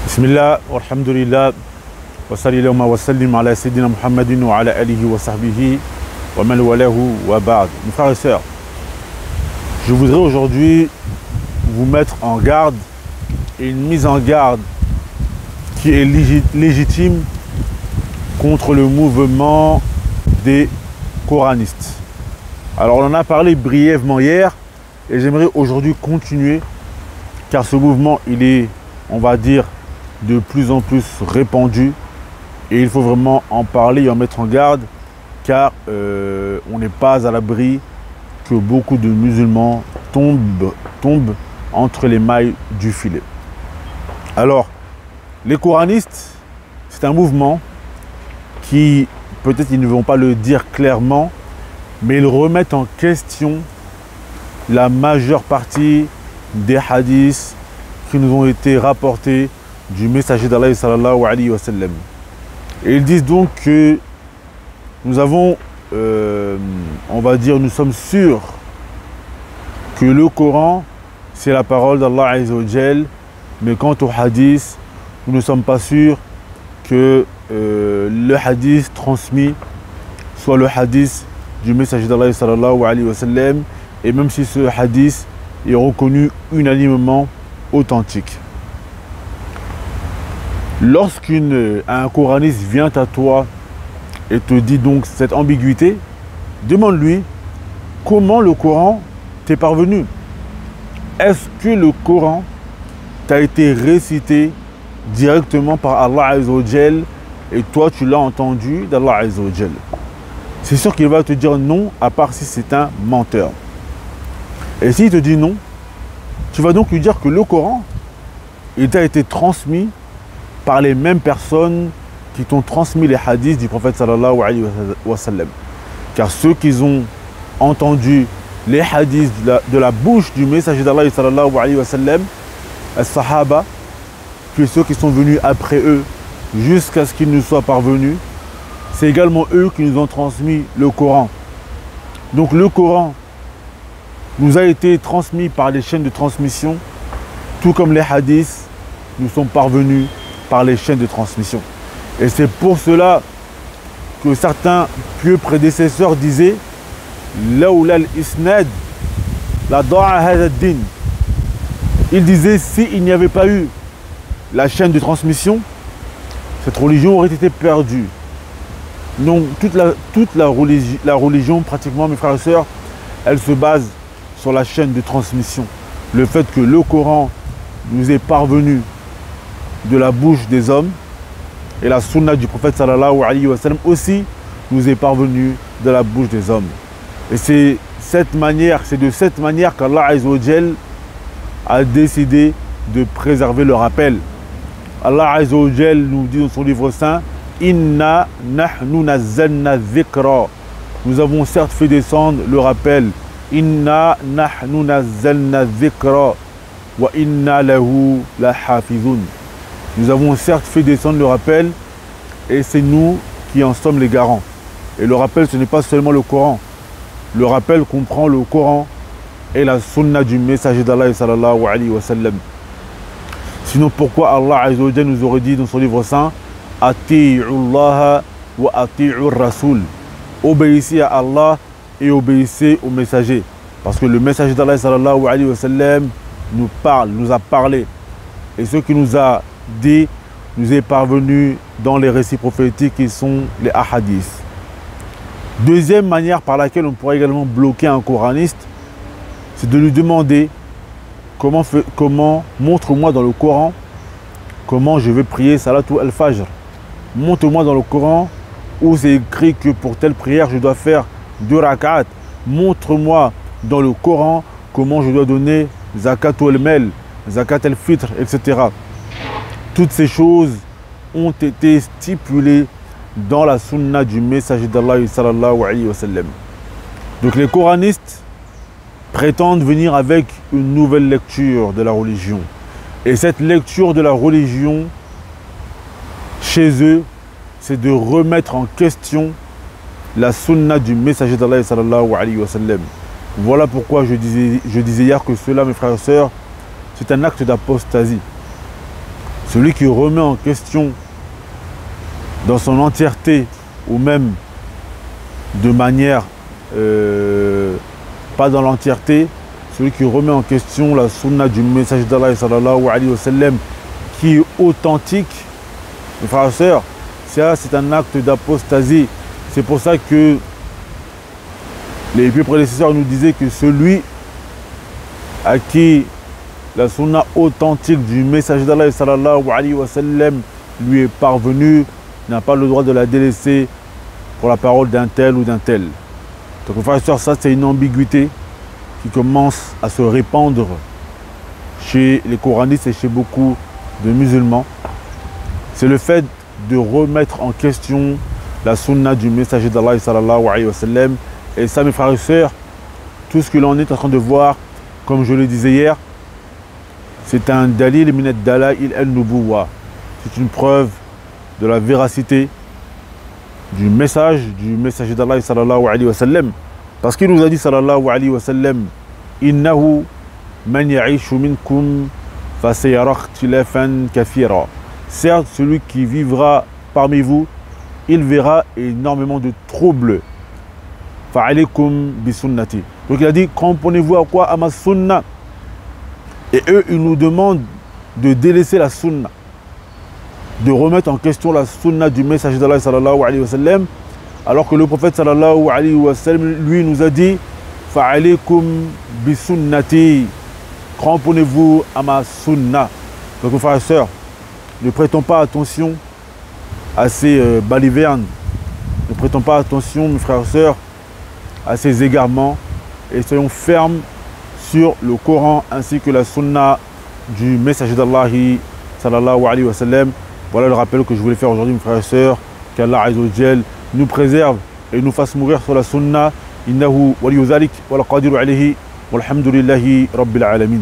Bismillah, walhamdulillah, wa sallallahu wa sallim ala sayyidina Muhammadin wa ala alihi wa sahbihi wa man walahu wa ba'd. Mes frères et sœurs, je voudrais aujourd'hui vous mettre en garde, et une mise en garde qui est légitime contre le mouvement des coranistes. Alors on en a parlé brièvement hier et j'aimerais aujourd'hui continuer car ce mouvement il est, on va dire, de plus en plus répandu et il faut vraiment en parler et en mettre en garde car on n'est pas à l'abri que beaucoup de musulmans tombent entre les mailles du filet. Alors, les coranistes, c'est un mouvement qui, peut-être ils ne vont pas le dire clairement, mais ils remettent en question la majeure partie des hadiths qui nous ont été rapportés du messager d'Allah sallallahu alayhi wa sallam. Et ils disent donc que nous avons, on va dire, nous sommes sûrs que le Coran, c'est la parole d'Allah azza wa jal, mais quant au hadith, nous ne sommes pas sûrs que le hadith transmis soit le hadith du messager d'Allah sallallahu alayhi wa sallam, et même si ce hadith est reconnu unanimement authentique. Lorsqu'un coraniste vient à toi et te dit donc cette ambiguïté, demande-lui comment le Coran t'est parvenu. Est-ce que le Coran t'a été récité directement par Allah azza wa jal et toi tu l'as entendu d'Allah azza wa jal? C'est sûr qu'il va te dire non, à part si c'est un menteur. Et s'il te dit non, tu vas donc lui dire que le Coran, il t'a été transmis par les mêmes personnes qui t'ont transmis les hadiths du prophète sallallahu alayhi wa sallam. Car ceux qui ont entendu les hadiths de la bouche du messager d'Allah sallallahu alayhi wa sallam, les sahaba, puis ceux qui sont venus après eux jusqu'à ce qu'ils nous soient parvenus, c'est également eux qui nous ont transmis le Coran. Donc le Coran nous a été transmis par les chaînes de transmission, tout comme les hadiths nous sont parvenus par les chaînes de transmission. Et c'est pour cela que certains pieux prédécesseurs disaient Lawla al-isnad la da'a hadha ad-din. Ils disaient s'il n'y avait pas eu la chaîne de transmission, cette religion aurait été perdue. Donc toute la religion, pratiquement, mes frères et sœurs, elle se base sur la chaîne de transmission. Le fait que le Coran nous est parvenu de la bouche des hommes et la sunna du prophète sallallahu alayhi wa sallam aussi nous est parvenu de la bouche des hommes. Et c'est de cette manière qu'Allah azza wa jal a décidé de préserver le rappel. Allah azza wa jal nous dit dans son livre saint Inna nahnu nazzalna dhikra. Nous avons certes fait descendre le rappel. Inna nahnu nazzalna dhikra wa inna lahu la hafizun. Nous avons certes fait descendre le rappel et c'est nous qui en sommes les garants. Et le rappel, ce n'est pas seulement le Coran. Le rappel comprend le Coran et la sunna du messager d'Allah sallallahu alayhi wa sallam. Sinon pourquoi Allah azza wa jalla nous aurait dit dans son livre saint Ati'ullaha wa ati'ur rasul. Obéissez à Allah et obéissez au messager. Parce que le messager d'Allah sallallahu alayhi wa sallam nous a parlé. Et ce qui nous a dit nous est parvenu dans les récits prophétiques qui sont les ahadiths. Deuxième manière par laquelle on pourrait également bloquer un coraniste, c'est de lui demander comment montre-moi dans le Coran comment je vais prier Salatul al-Fajr. Montre-moi dans le Coran où c'est écrit que pour telle prière je dois faire 2 rak'at. Montre-moi dans le Coran comment je dois donner Zakat al-Mal, Zakat al-Fitr, etc. Toutes ces choses ont été stipulées dans la sunna du messager d'Allah sallallahu alayhi wa sallam. Donc les coranistes prétendent venir avec une nouvelle lecture de la religion. Et cette lecture de la religion, chez eux, c'est de remettre en question la sunna du messager d'Allah sallallahu alayhi wa sallam. Voilà pourquoi je disais hier que cela, mes frères et sœurs, c'est un acte d'apostasie. celui qui remet en question dans son entièreté ou même de manière pas dans l'entièreté, celui qui remet en question la sunna du message d'Allah sallallahu alayhi wa sallam qui est authentique, mes frères et sœurs, c'est un acte d'apostasie. C'est pour ça que les plus prédécesseurs nous disaient que celui à qui la sunna authentique du message d'Allah sallallahu alayhi wa sallam lui est parvenue n'a pas le droit de la délaisser pour la parole d'un tel ou d'un tel. Donc, frères et sœurs, ça c'est une ambiguïté qui commence à se répandre chez les coranistes et chez beaucoup de musulmans. C'est le fait de remettre en question la sunna du messager d'Allah sallallahu alayhi wa sallam. Et ça, mes frères et sœurs, tout ce que l'on est en train de voir, comme je le disais hier, c'est un dalil min ad-dalail al-nubuwwa. C'est une preuve de la véracité du message du messager d'Allah sallallahu alayhi wa sallam. Parce qu'il nous a dit sallallahu alayhi wa sallam, innahu man ya'ishu minkum fa sayara ikhtilafan kathira. Certes, celui qui vivra parmi vous, il verra énormément de troubles. Fa'alaykum bi sunnati. Donc il a dit, cramponnez-vous à quoi? À ma sunna. Et eux, ils nous demandent de délaisser la sunna, de remettre en question la sunna du messager d'Allah sallallahu alayhi wa sallam, alors que le prophète sallallahu alayhi wa sallam, lui, nous a dit fa'alaykum bi sunnati, cramponnez-vous à ma sunna. Donc mes frères et sœurs, ne prêtons pas attention à ces balivernes, ne prêtons pas attention, mes frères et sœurs, à ces égarements, et soyons fermes sur le Coran ainsi que la sunna du messager d'Allah sallallahu alayhi wa sallam. Voilà le rappel que je voulais faire aujourd'hui, mes frères et sœurs. Qu'Allah Azza wa Jal nous préserve et nous fasse mourir sur la sunna. Innahu waliyu dhalik wal qadiru alayhi walhamdulillahi rabbil alamin.